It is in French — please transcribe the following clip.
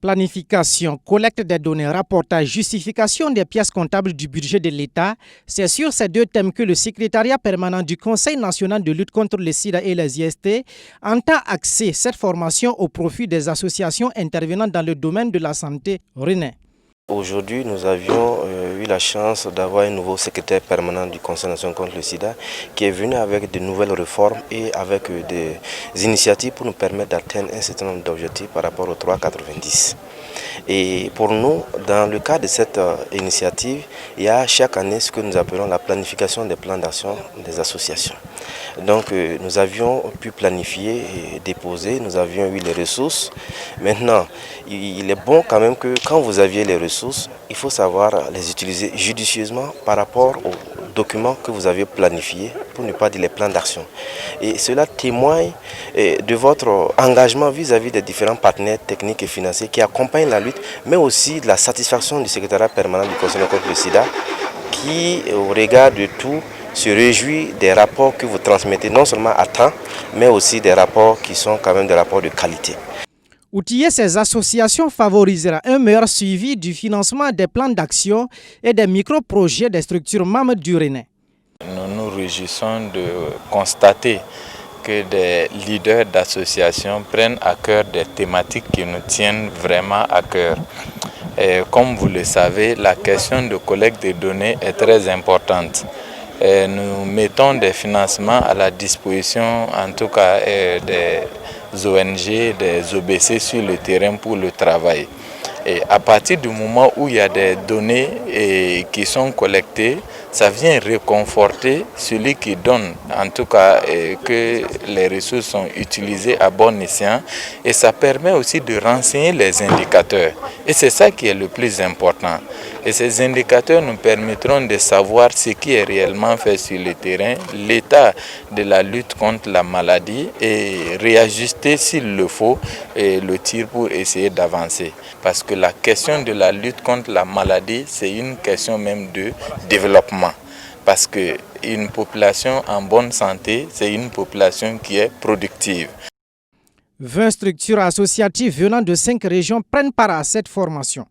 Planification, collecte des données, rapportage, justification des pièces comptables du budget de l'État, c'est sur ces deux thèmes que le secrétariat permanent du Conseil national de lutte contre le sida et les IST entend axer cette formation au profit des associations intervenant dans le domaine de la santé. René. Aujourd'hui, nous avions eu la chance d'avoir un nouveau secrétaire permanent du Conseil national contre le sida qui est venu avec de nouvelles réformes et avec des initiatives pour nous permettre d'atteindre un certain nombre d'objectifs par rapport au 3,90. Et pour nous, dans le cadre de cette initiative, il y a chaque année ce que nous appelons la planification des plans d'action des associations. Donc nous avions pu planifier et déposer, nous avions eu les ressources. Maintenant, il est bon quand même que quand vous aviez les ressources, il faut savoir les utiliser judicieusement par rapport aux documents que vous avez planifiés, pour ne pas dire les plans d'action. Et cela témoigne de votre engagement vis-à-vis des différents partenaires techniques et financiers qui accompagnent la lutte, mais aussi de la satisfaction du secrétariat permanent du Conseil contre le sida qui, au regard de tout, se réjouit des rapports que vous transmettez non seulement à temps, mais aussi des rapports qui sont quand même des rapports de qualité. Outiller ces associations favorisera un meilleur suivi du financement des plans d'action et des micro-projets des structures membres du René. Nous nous réjouissons de constater que des leaders d'associations prennent à cœur des thématiques qui nous tiennent vraiment à cœur. Et comme vous le savez, la question de collecte de données est très importante. Et nous mettons des financements à la disposition, en tout cas des ONG, des OBC sur le terrain pour le travail. Et à partir du moment où il y a des données qui sont collectées, ça vient réconforter celui qui donne, en tout cas que les ressources sont utilisées à bon escient, et ça permet aussi de renseigner les indicateurs. Et c'est ça qui est le plus important. Et ces indicateurs nous permettront de savoir ce qui est réellement fait sur le terrain, l'état de la lutte contre la maladie et réajuster s'il le faut le tir pour essayer d'avancer. Parce que la question de la lutte contre la maladie, c'est une question même de développement. Parce qu'une population en bonne santé, c'est une population qui est productive. 20 structures associatives venant de 5 régions prennent part à cette formation.